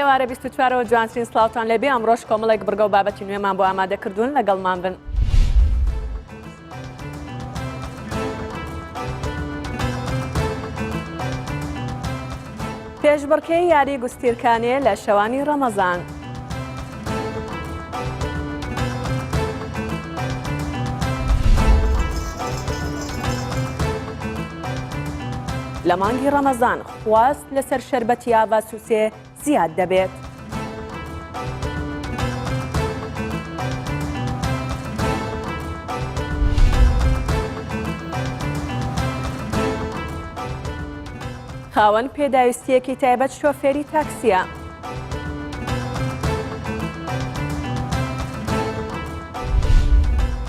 ئێوارە 24ەوە جوانترین سلااوان لەبێ ئەمڕۆژ کۆمەڵێک بڕگە و بابەتی نوێمان بۆ ئامادەکردوون لەگەڵمان بن. پیشبڕکێی یاری گوستیلکانێ لە شەوانی رەمەزان. لەمانگی رەمەزان خواست لەسەر شەربەتی ئاڤا سوسێ زیاد دەبێت. خاوەن پێداویستیەکی تایبەت شۆفێری تاکسییە.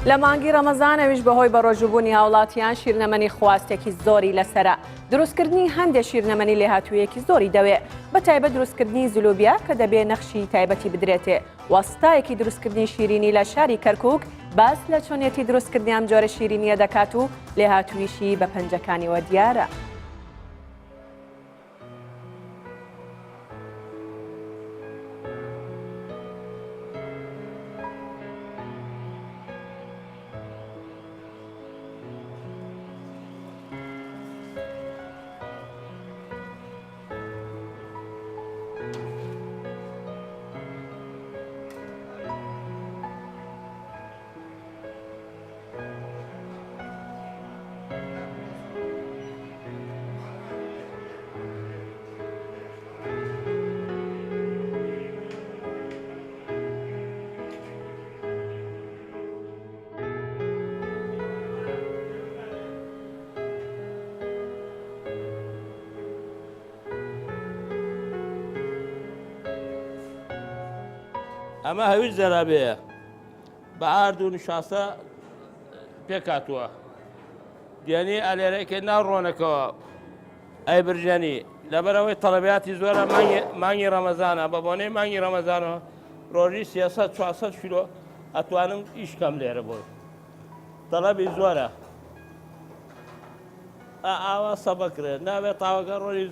لەمانگی رەمەزان ئەویش بەهۆی بەرۆژووبوونی هاوڵاتیان شیرینەمەنی خواستێکی زۆری لەسەرە. دروستکردنی هەندێک شیرینەمەنی لێهاتوویەکی زۆری دەوێت، بە تایبەت دروستکردنی زلوبیا کە دەبێت نەخشی تایبەتی بدرێتێ. وەستایەکی دروستکردنی شیرینی لە شاری کەرکووک باس لە چۆنیەتی دروستکردنی ئەم جۆرە شیرینیە دەکات و لێهاتوویشی بە پەنجەکانیەوە دیارە. ئەمە هەویست زەرابەیە بە ئارد و نیشاسە پێکاتووە دیێنی ئەلێرەیەکە ناڕۆنەکەوە ئەی برژێنی لەبەرەوەی تەڵەبیاتی زۆرە مانگی رەمەزانە بە بۆنەی مانگی رەمەزانەوە ڕۆژی 300-400 کیلۆ ئەتوانم ئیشکەم لێرە بۆی تەڵەبی زۆرە ئاوا سەبەکرێت نابێت تاوەکە ڕۆژی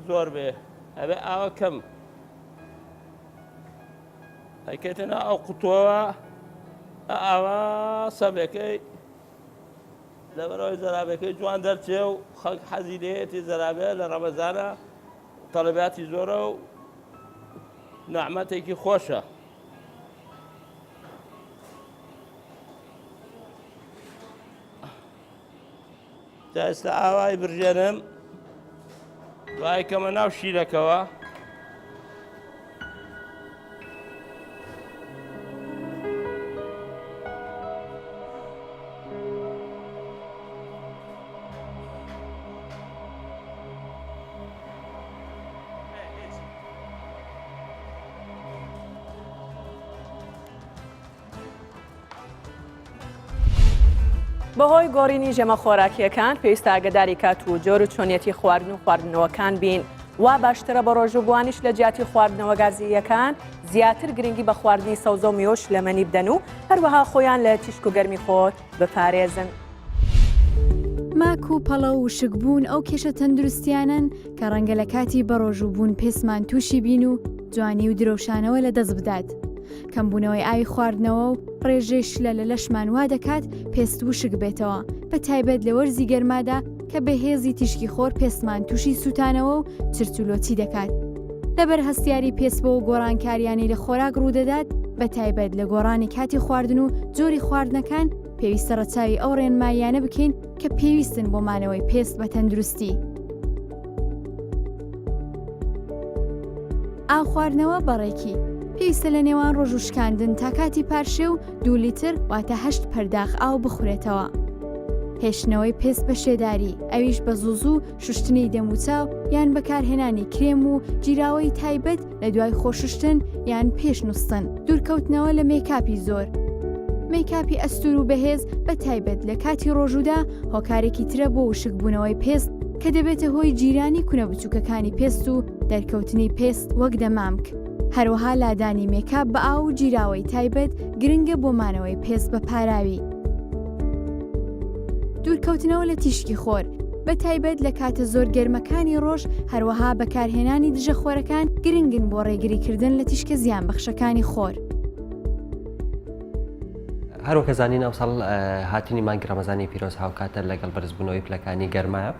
زۆر بێ ئەبێ ئاوا کەم ئەیکەتەنە ئەو قوتووەوە ئاوا سەبەکەی لەبەرەوەی زەرابەکەی جوان دەرچێ و خەڵک حەزی لێیەتی زەرابێ لە رەمەزانە تەڵەبیاتی زۆرە و نەعمەتێکی خۆشە. تا ئێستا ئاوای برژێنم دوای کەمە ناو شیرەکەوە بەهۆی گۆڕینی ژەمە خۆراکیەکان پێویستە ئاگاداری کات و جۆر و چۆنیەتی خواردن و خواردنەوەکان بین. وا باشترە بە ڕۆژووبووانیش لە جیاتی خواردنەوە گازیەکان زیاتر گرنگی بە خواردنی سەوزە و میوە و شلەمەنی بدەن و هەروەها خۆیان لە تیشک و گەرمی خۆت بپارێزن. ماک و پەڵە و شکبوون ئەو کێشە تەندروستیانن کە ڕەنگە لە کاتی بەڕۆژووبوون پێسمان تووشی بین و جوانی و درۆشانەوە لە دەست بدات. کەمبوونەوەی ئاوی خواردنەوە و ڕێژەی شلە لە لەشمان وا دەکات پێست وشک بێتەوە بە تایبەت لە وەرزی گەرمادا کە بەهێزی تیشکی خۆر پێستمان تووشی سوتانەوە و چرچولۆتی دەکات. لەبەر هەستیاری پێست و گۆڕانکاریانی لە خۆراک ڕوودەدات بە تایبەت لە گۆڕانی کاتی خواردن و جۆری خواردنەکان پێویستە ڕەچاوی ئەو ڕێنماییانە بکەین کە پێویستن بۆ مانەوەی پێست بە تەندروستی. ئاو خواردنەوە بەڕێکی پێویستە لە نێوان ڕۆژ و شکاندن تا کاتی پارشێ و 2 لیتر واتە 8 پەرداخ ئاو بخورێتەوە. هێشتنەوەی پێست بە شێداری ئەویش بە زووزوو شوشتنی دەموچاو یان بەکارهێنانی کرێم و جیراوەی تایبەت لە دوای خۆششتن یان پێش نووسن. دوورکەوتنەوە لە مێکاپی زۆر مێکاپی ئەستور و بەهێز بە تایبەت لە کاتی ڕۆژوودا هۆکارێکی ترە بۆ وشکبوونەوەی پێست کە دەبێتە هۆی جیرانی کونە بچووکەکانی پێست و دەرکەوتنی پێست وەک دەمامک. هەروەها لادانی مێکاپ بە ئاو و جیراوەی تایبەت گرنگە بۆ مانەوەی پێست بە پاراوی. دوورکەوتنەوە لە تیشکی خۆر بە تایبەت لە کاتە زۆر گەرمەکانی ڕۆژ هەروەها بەکارهێنانی دژەخۆرەکان گرنگن بۆ ڕێگریکردن لە تیشکە زیانبەخشەکانی خۆر. هەروەکە زانین ئەوساڵ هاتنی مانگی ڕەمەزانی پیرۆز هاوکاتە لەگەڵ بەرزبوونەوەی پلەکانی گەرمایە.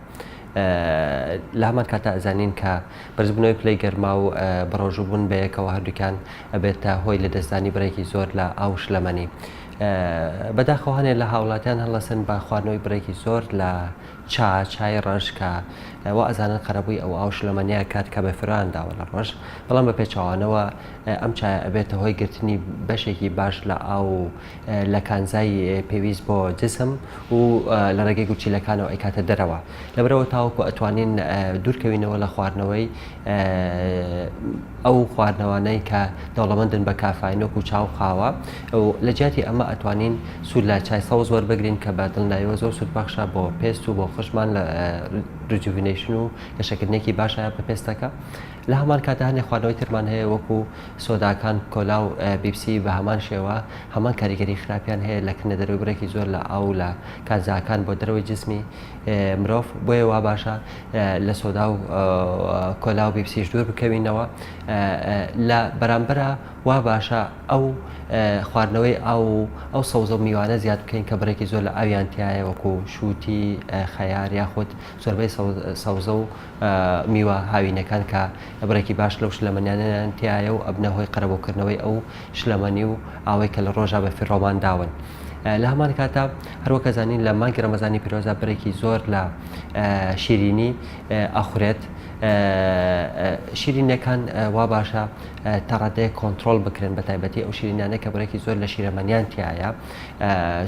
لە هەمان کاتە ئەزانین کە بەرزبوونەوەی پلەی گەرما و بەرۆژووبوون بەیەکەوە هەردووکیان ئەبێتە هۆی لە دەستدانی بڕێکی زۆر لە ئاو شلەمەنی. بەداخەوە هەنێک لە هاوڵاتیان هەڵەسن بە خواردنەوەی بڕێکی زۆر لە چای ڕەش کە وا ئەزانن خەرەبووی ئەو ئاو شلەمەنیە کات کە بە فران داوە لە ڕۆژ، بەڵام بە پێچەوانەوە ئەم چایە ئەبێتە هۆی گرتنی بەشێکی باش لە ئاو لە کانزای پێویست بۆ جسم و لە ڕێگەی گوچیلەکانەوە ئەیکاتە دەرەوە. لەبەرەوە تاوەکو ئەتوانین دوورکەوینەوە لە خواردنەوەی ئەو خواردنەوانەی کە دەوڵەمەندن بە کافاین وەکو چاو خاوە و لە جیاتی ئەمە ئەتوانین سوود لە چای سەوز وەربگرین کە بە دڵنیاییەوە زۆر سوودبەخشە بۆ پێست و بۆ خشمان لە ریجوڤینیشن و گەشەکردنێکی باشە بە پێستەکە. لە هەمان کاتە هەندێک خواردنەوەی ترمان هەیە وەکو سۆداکان، کۆلا و بیپسی بە هەمان شێوە هەمان کاریگەری خراپیان هەیە لە کردنە دەروی بڕێکی زۆر لە ئاو لە کانزاکان بۆ دەرەوەی جسمی مرۆڤ. بۆیە وا باشە لە سۆدا و کۆلا و بیپسیش دوور بکەوینەوە. لە بەرامبەرە وا باشە ئەو خواردنەوەی ئەو سەوزە و میوانە زیاد بکەین کە بڕێکی زۆر لە ئاویان تایە وەکو شووتی، خەیار یاخود زۆربەی سەوزە و میوە هاوینەکان کە بڕێکی باش لەو شلەمەنیانیان تایە و ئەبنە هۆی قەرەبووکردنەوەی ئەو شلەمەنی و ئاوەی کە لە ڕۆژە بە فیڕۆمان داون. لە هەمان کاتە هەروەکە زانین لە مانگی ڕەمەزانی پیرۆزە بڕێکی زۆر لە شیرینی ئەخورێت. شیرینەکان وا باشە تا ڕادەیە کۆنتترۆل بکرێن بە تایبەتی ئەو شیرینانە کە بڕێکی زۆر لە شیرەمەنیان تایە،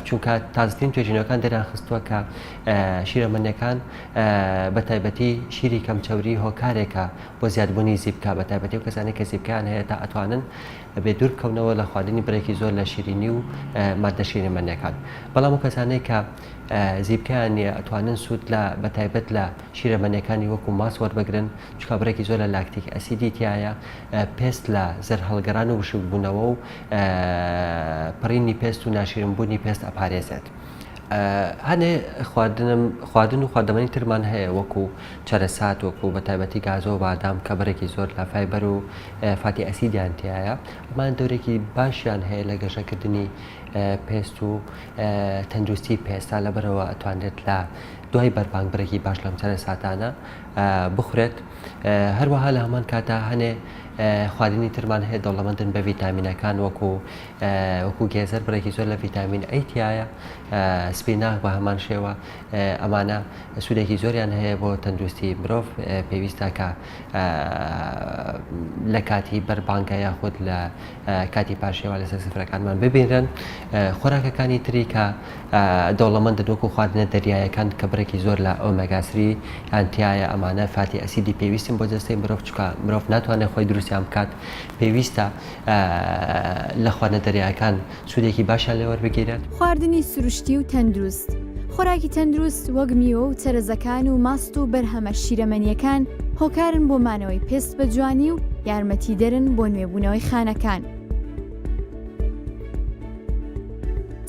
چونکە تازترین توێژینەکان دەریان خستووە کە شیرەمەنیەکان بە تایبەتی شیری کەمچەوری هۆکارێکە بۆ زیادبوونی زیبکە، بە تایبەتی و کەسانی کە زیبکەیان هەیە تا ئەتوانن بێ دوور بکەونەوە لە خواردنی بڕێکی زۆر لە شیرینی و مادە شیرەمەنیەکان. بەڵام و کەسانەی کە زیبکەیان نیە ئەتوانن سوود لە بە تایبەت لە شیرەمەنیەکانی وەکو ماس وەربگرن، چونکە بڕێکی زۆر لە لاکتیک ئەسیدی تایە، پێست لە زەر هەڵگەران و وشکبوونەوە و پڕینی پێست و ناشیرنبوونی پێست ئەپارێزێت. هەنێ خواردن و خواردەمەنی ترمان هەیە وەکو چەرەسات، وەکو بە تایبەتی گازۆ و بادام کە بڕێکی زۆر لە فایبەر و فاتی ئەسیدیان تایە. ئەمان دەورێکی باشیان هەیە لە گەشەکردنی پێست و تەندروستی پێستە، لەبەرەوە ئەتوانێت لە دوای بەربانگ بڕێکی باش لەم چەرەساتانە بخورێت. هەروەها لە هەمان کاتە هەنێ خواردنی ترمان هەیە دەوڵەمەندن بە ڤیتامینەکان وەکو گێزەر بڕێکی زۆر لە ڤیتامین ئەی تایە، سپیناک بە هەمان شێوە ئەمانە سوودێکی زۆریان هەیە بۆ تەندروستی مرۆڤ. پێویستە کە لە کاتی بەربانگە یاخود لە کاتی پاشێوە لەسەر سفرەکانمان ببینرن. خۆراکەکانی تری کە دەوڵەمەندن وەکو خواردنە دەریایەکان کە بڕێکی زۆر لە ئۆمەگا-3 ئەنتیایە، ئەمانە فاتی ئەسیدی پێویستن بۆ جەستەی مرۆڤ، چونکە مرۆڤ ناتوانێت خۆی دروستیان بکات. پێویستە لە خواردنە دەریایەکان سوودێکی باشیان لێ وەربگیرێت. خواردنی سروشتی و تەندروست. خۆراکی تەندروست وەک میوە و چەرەزەکان و ماست و بەرهەمە شیرەمەنیەکان هۆکارن بۆ مانەوەی پێست بە جوانی و یارمەتی دەرن بۆ نوێبوونەوەی خانەکان.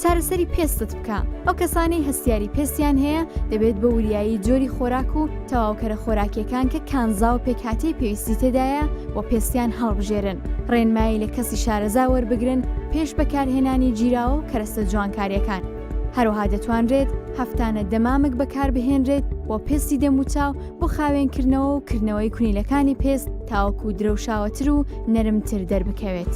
چارەسەری پێستت بکە. ئەو کەسانەی هەستیاری پێستیان هەیە دەبێت بە وریایی جۆری خۆراک و تەواوکەرە خۆراکیەکان کە کانزا و پێکهاتەی پێویستی تێدایە بۆ پێستیان هەڵبژێرن. ڕێنمایی لە کەسی شارەزا وەربگرن پێش بەکارهێنانی جیراوە و کەرەستە جوانکاریەکان. هەروەها دەتوانرێت هەفتانە دەمامک بەکاربهێنرێت بۆ پێستی دەموچاو بۆ خاوێنکردنەوە و کردنەوەی کونیلەکانی پێست تاوەکو درەوشاوەتر و نەرمتر دەربکەوێت.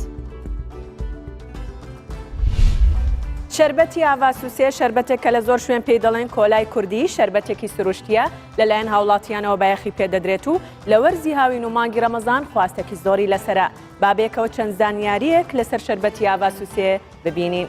شەربەتی ئاڤا سوسێ شەربەتێک کە لە زۆر شوێن پێی دەڵێن کۆلای کوردی، شەربەتێکی سروشتیە لەلایەن هاوڵاتیانەوە بایەخی پێدەدرێت و لە وەرزی هاوین و مانگی ڕەمەزان خواستێکی زۆری لەسرە. بابێکەوە چەند زانیاریەک لەسەر شەربەتی ئاڤا سوسێ ببینین.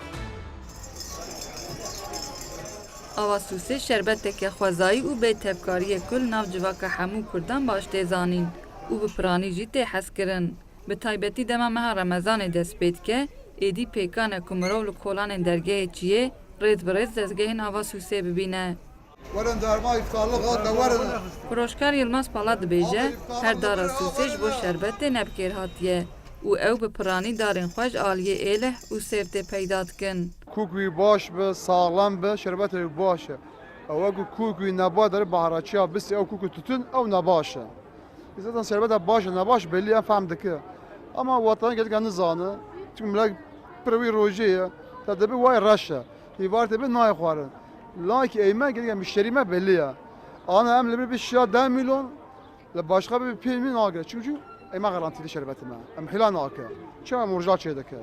ئاڤا سوسێ شەربەتێکە خوازایی و بێ تێبکاریە کول ناو civaka hemû Kurdan baş tê zanîn û bi piranî jî tê hez kirin. Bi taybetî dema meha Remezanê dest pê dike, êdî pêkane ku mirov li kolanên dergehê çiyê rêz bi rêz dezgehên ava Sûsê bibîne. Firoşkar Yılmaz Pala dibêje her dara Sûsê ji bo şerbetê nebkêr hatiye û ew bi piranî darên xwe ji aliyê êlih û sêv tê peyda dikin. Kûk wî baş be, saxlam be, şerbetê wî baş e. ئەوە کوکوی نەبا دەرە بەهاراچیا بسی ئەو کوک توتون ئەو نەباشە ئێستا شەربەتە باشە نەباش بەلی ئەم فام دەکە ئەما وەتانی گەتگە نزانە چون ملک پرەوی ڕۆژەیە تا دەبێت وای ڕەشە هیوار دەبێت نایە خوارن لایکی ئەیمە گەتگە مشتریمە بەلیە ئانا ئەم لەبێت بشیا 10 میلیۆن لە باشقا بێت 5 میلیۆن ناگرێت چونچ ئەیمە غەرانتی شەربەتمە ئەم حیلا ناکە چا مورژا چێ دەکە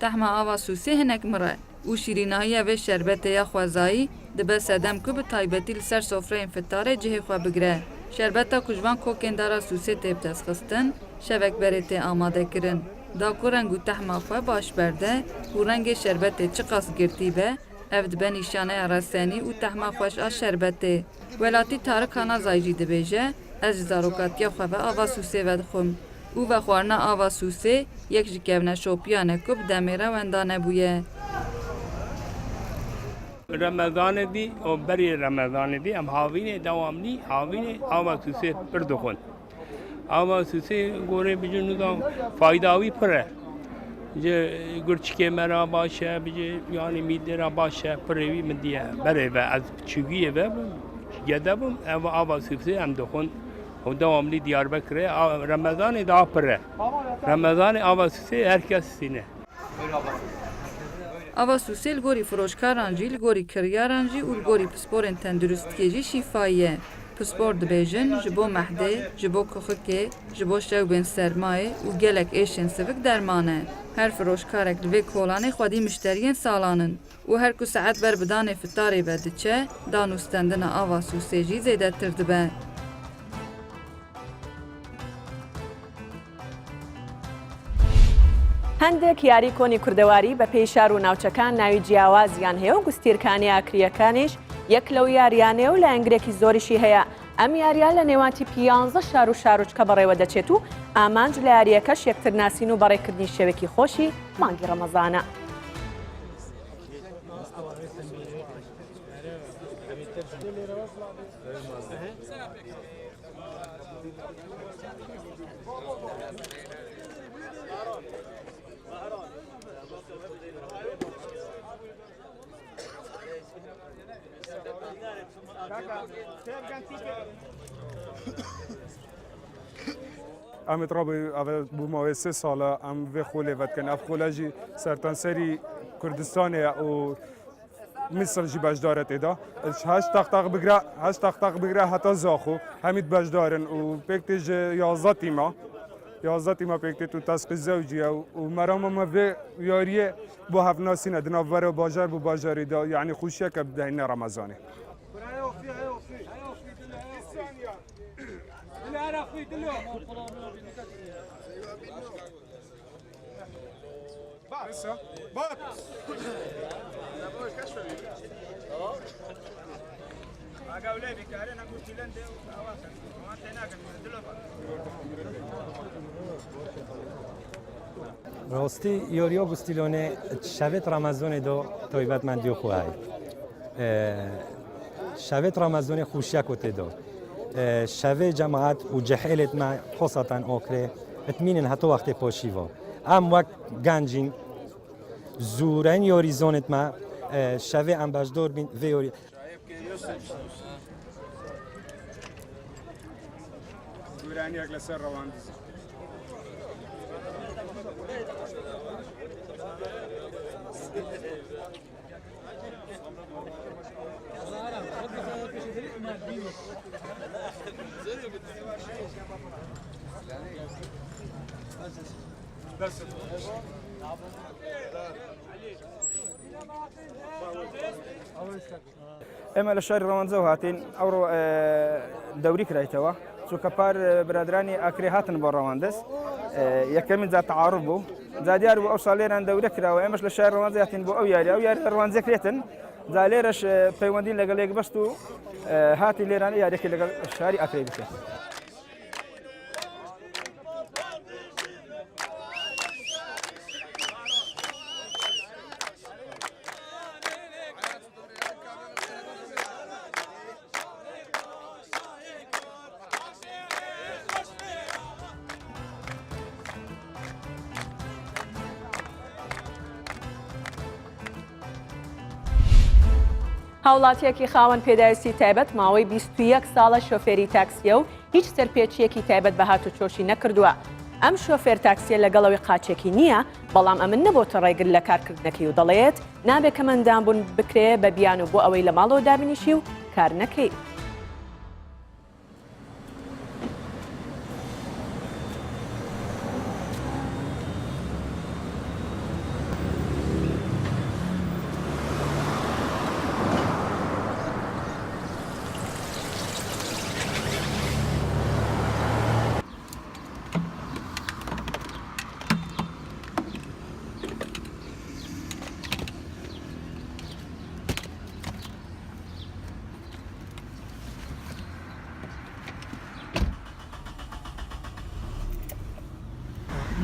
تەحما ئاوا سوسێ هەنێک مڕە û şîrînahiya vê şerbetê ya xwezayî dibe sedem ku bi taybetî li ser sofreyên fitarê cihê xwe bigire. Şerbeta ku ji van kokên dara Sûsê tê destxistin, şevekberê tê amadekirin. Da ku reng û tehma xwe baş berde û rengê şerbetê çi qas girtî be, ev dibe nîşaneya resenî û tehma xweş a şerbetê. Welatî Tarik Hanazayî jî dibêje, ez ji zarokatiya xwe ve ava Sûsê ve dixwim. û ve xwarina ava Sûsê yek ji kevneşopiyan e ku bi demê re wenda nebûye. رەمەزان دی و بەری رەمەزان دی ئەم هاوینێ دەوامنی هاوینێ ئاوا سوسێ پر دخۆن ئاوا سوسێ گۆرەی بجن نظام فایداوی پرە گورچکێ مەرا باشە بجێ یانی میدێرا باشە پرێوی من دیە بەرێڤە ئەز بچووگیە بە گەدە بووم ئەوە ئاوا سوسێ ئەم دخۆن و دەوامنی دیاربەکرێ رەمەزانێ دا پرە رەمەزانێ ئاوا سوسێ هەر کەس سینە Ava Sûsê li gorî firoşkaran jî li gorî kiryaran jî û li gorî pisporên tendurustikê jî şîfayî ye. Pispor dibêjin ji bo mehdê, ji bo kuxikê, ji bo şewbên sermayê û gelek êşên sivik derman e. Her firoşkarek li vê kolanê xwedî müşteriyên salanin û her ku saet ber bi danê fitarê ve diçe, dan û stendina ava Sûsê jî zêdetir dibe. هەندێک یاری کۆنی کوردەواری بە پێی شار و ناوچەکان ناوی جیاوازیان هەیە و گوستیلکانێ ئاکریەکانیش یەک لەو یاریانەیە و لایەنگرێکی زۆریشی هەیە. ئەم یاریان لە نێوانتی 15 شار و شاروچکە بەڕێوە دەچێت و ئامانج لە یاریەکەش یەکترناسین و بەڕێکردنی شێوێکی خۆشی مانگی ڕەمەزانە. ام ترابی اول بو ماوسه سالا ام و خوله ودکن اف خوله جی سرتانسری کردستان و مصر جی بجدارت ادا هشت تاق بگره حتی زاخو همید بجدارن و پکتج 11 تیما پکت تو تسق زوجی و مرام ما و یاریه با هفناسینه دناور و باجر بو باجری دا یعنی خوشیه که بدهین رمضانه راستی یاریا گوستیلانێ شەوێت ڕەمەزانێ دا تایبەتمەندی خۆی شەوێت ڕەمەزانێ خوشیەکۆ تێدا شەوێ جەماعەت و جەحێلێت مە خۆسەتەن ئۆکرێ ئەتمینن هەتۆ وەختێ پۆشیوە ئەم وەک گەنجین زورەن یۆریزۆنت مە شەوێ ئەم بەشدۆر بین vê یۆری زورانیەک لەسەر ڕەواندز ئێمە لە شاری ڕەوانزە و هاتین ئەوڕۆ دەوری کرایتەوە چونکە پار برادرانی ئاکرێ هاتن بۆ ڕەواندەست یەکەمین جا تەعاڕف بوو جا دیار بوو ئەو ساڵ لێران دەورە کراوە ئێمەش لە شاری ڕەوانزە هاتین بۆ ئەو یاری ڕەوانزەکرێتن جا لێرەش پەیوەندی لەگەڵ یەک بەست و هاتی لێران یاریەکی لەگەڵ شاری ئاکرێ بکرێت هاوڵاتیەکی خاوەن پێداویستی تایبەت ماوەی 21 ساڵە شۆفێری تاکسیە و هیچ سەرپێچیەکی تایبەت بە هاتوچۆشی نەکردووە. ئەم شۆفێر تاکسیە لەگەڵەوەی قاچێکی نییە، بەڵام ئەمن نەبۆتە ڕێگر لە کارکردنەکەی و دەڵێت نابێت کە مەندانبوون بکرێ بە بیان و بۆ ئەوەی لە ماڵەوە دابنیشی و کار نەکەی.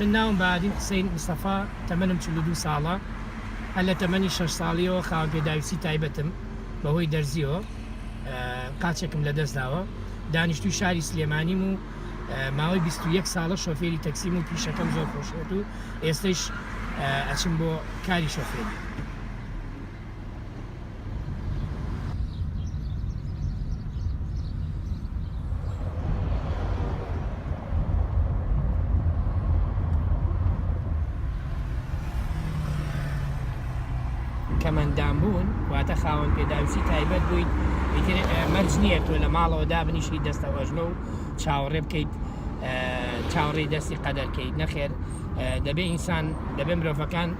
من ناوم بادین حسین مستەفا تەمەنم 42 ساڵە هەر لە تەمەنی 6 ساڵیەوە خاوەن پێداویستی تایبەتم بەهۆی دەرزیەوە قاچێکم لە دەستداوە دانیشتوی شاری سلێمانیم و ماوەی 21 ساڵە شۆفێری تەکسیم و پیشەکەم زۆر خۆشێت و ئێستش ئەچم بۆ کاری شۆفێری. کەمەندانبوون واتە خاوەن پێداویستی تایبەت بوویت مەرج نییە تۆ لە ماڵەوە دابنیشی دەستەوەژنە و چاوەڕێ بکەیت چاوەڕێی دەستی قەدەرکەیت نەخێر دەبێ ئینسان دەبێ مرۆڤەکان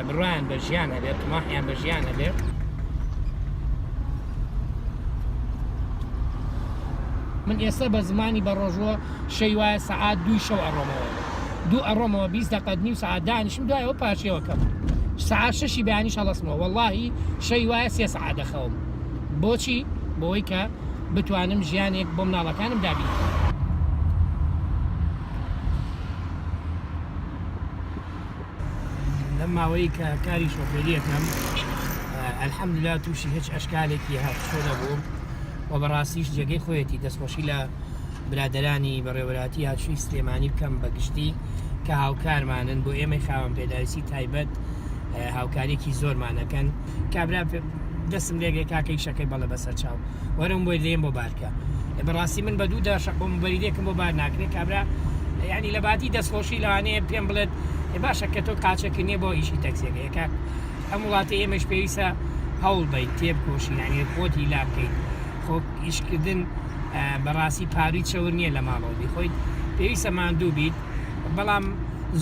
بڕوایان بە ژیان هەبێت تماحیان بە ژیان هەبێت. من ئێستا بە زمانی بەڕۆژوە شەی وایە سەعات 2 شەو ئەڕۆمەوە 2 ئەڕۆمەوە 20 دقەت نیم سەعات دانیشم دوایەوە پاشێوەکەم ساعت 6 بەیانیش هەڵەسمەوە واللهی شەی وایە 3 ساعت دەخەوم. بۆچی؟ بۆی کە بتوانم ژیانێک بۆ مناڵەکانم دابین. لەم ماوەی کە کاری شۆفێریەکەم ئەلحەمدوللا تووشی هیچ ئەشکالێکی هاتشۆ نەبووم و بەڕاستیش جێگەی خۆیەتی دەستخۆشی لە برادەرانی بەڕێوەلاتی هاتشوی سلێمانی بکەم بەگشتی کە هاوکارمانن بۆ ئێمەی خاوەن پێداویستی تایبەت هاوکارێکی زۆرمانەکەن کابرا دەستم لێگەی کاکەی شەکەی بەڵە بەسەر چاو وەرم بۆی لێم بۆ بارکە بەڕاستی من بە دوو داشق بۆ بەریدێکم بۆ بار ناکرێت کابرا ینی لە باتی دەستخۆشی لەوانەیە پێم بڵێت باشە کە تۆ قاچەکە نییە بۆ ئیشی تەکسیەکە یەکە ئەم وڵاتی ئێمەش پێویستە هەوڵ بەیت تێبکۆشی ینی خۆتی لا بکەیت خۆ ئیشکردن بەڕاستی پاروی چەور نییە لە ماڵەوە بیخۆیت پێویستە ماندوو بیت بەڵام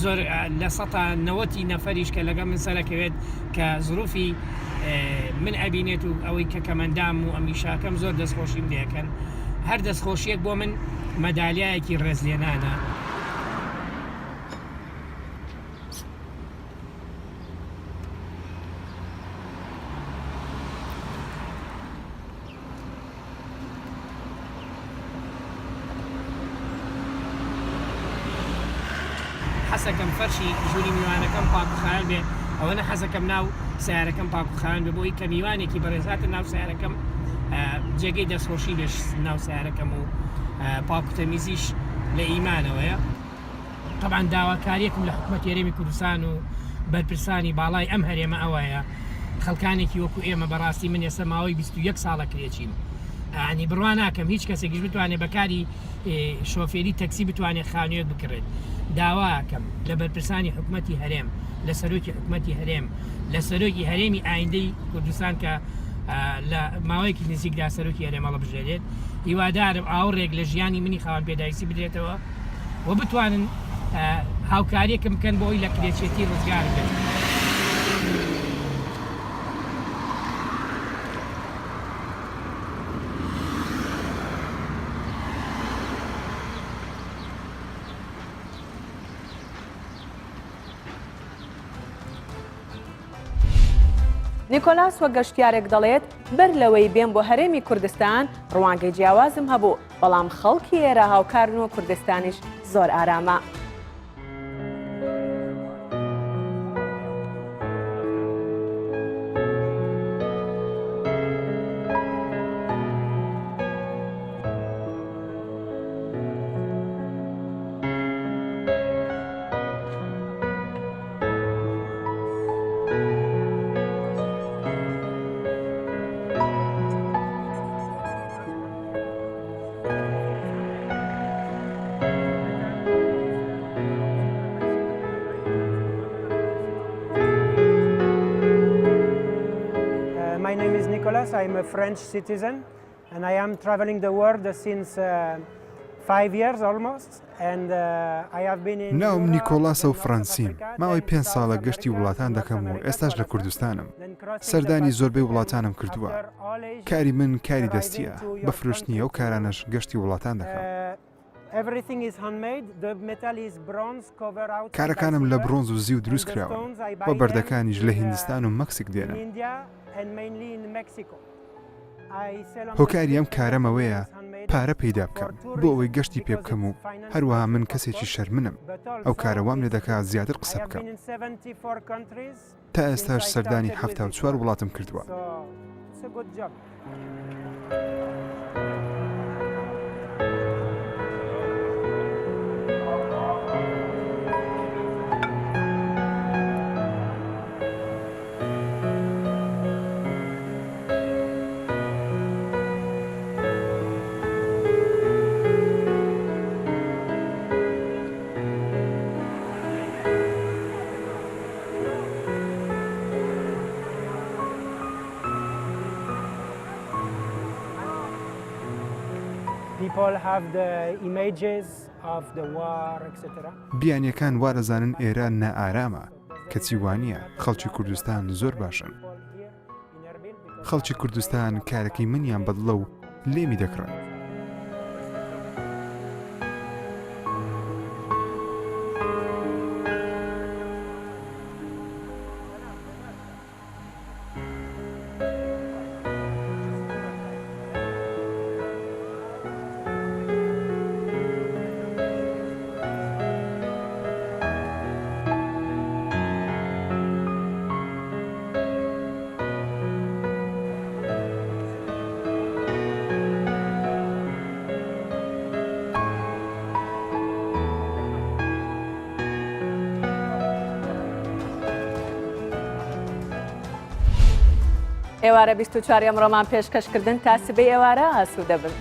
زۆر لە 90 نەفەریش کە لەگە من سەرەکەوێت کە زروفی من ئەبینێت و ئەوەی کە کەمەندام و ئەمیشاکەم زۆر دەستخۆشیم دەکەن هەر دەستخۆشیەک بۆ من مەدالیایەکی ڕێزلێنانە. حەزەکەم فەرشی ژووری میوانەکەم پاکوخایان بێ ئەوەنە حەزەکەم ناو سیارەکەم پاکوخایان بێ بۆی کە میوانێکی بەڕێزاتە ناو سیارەکەم جێگەی دەستخۆشی بێش ناو سیارەکەم و پاکوتەمیزیش لە ئیمانەوەیە. طبعاً داواکاریەکم لە حکوومەت هەرێمی کوردستان و بەرپرسانی باڵای ئەم هەرێمە ئەوەیە خەڵکانێکی وەکو ئێمە بەڕاستی من ئێستا ماوەی 21 ساڵە کرێچیم ینی بڕوان ناکەم هیچ کەسێکیش بتوانێت بەکاری شۆفێری تەکسی بتوانێت خانوێت بکرێت. داواکەم لە بەرپرسانی حکوومەتی هەرێم لە سەرۆکی حکوومەتی هەرێم لە سەرۆکی هەرێمی ئایندەی کوردستان کە لە ماوەیەکی نزیکدا سەرۆکی هەرێمەڵە بژێرێت هیوادارم ئاوڕێک لە ژیانی منی خاوەن پێداویستی بدرێتەوە و بتوانن هاوکاریەکەم بکەن بۆ ئەوی لە کرێچێتی ڕزگار بێت. نیکۆلاس وە گەشتیارێک دەڵێت بەر لەوەی بێن بۆ هەرێمی کوردستان ڕوانگەی جیاوازم هەبوو بەڵام خەڵکی ئێرە هاوکارن و کوردستانیش زۆر ئارامە. Nicolas. I'm a French citizen and I am traveling the world since 5 years almost. And I have been in ناوم نیکۆلاسە و فەڕەنسیم. ماوەی 5 ساڵە گەشتی وڵاتان دەکەم و ئێستاش لە کوردستانم. سەردانی زۆربەی وڵاتانم کردووە. کاری من کاری دەستیە. بە فرۆشتنی ئەو کارانەش گەشتی وڵاتان دەکەم. کارەکانم لە برۆنز و زیو دروست کراوە. بە بەردەکانیش لە هیندستان و مەکسیک دێنم. هۆکاری ئەم کارەمەوەیە پارە پەیدا بکەم بۆ ئەوەی گەشتی پێ بکەم و هەروەها من کەسێکی شەرمنم ئەو کارەوام لێ دەکات زیاتر قسە بکەم. تا ئێستاش سەردانی 74 وڵاتم کردووە. بیانیەکان وارەزانن ئێران نائارامە کەچی وانییە خەڵکی کوردستان زۆر باشن. خەڵکی کوردستان کارەکەی منیان بەدڵە و لێمی دەکڕن. ئێوارە 24 ئەمڕۆمان پێشکەشکردن تا سبەی ئێوارە ئاسوودە بن.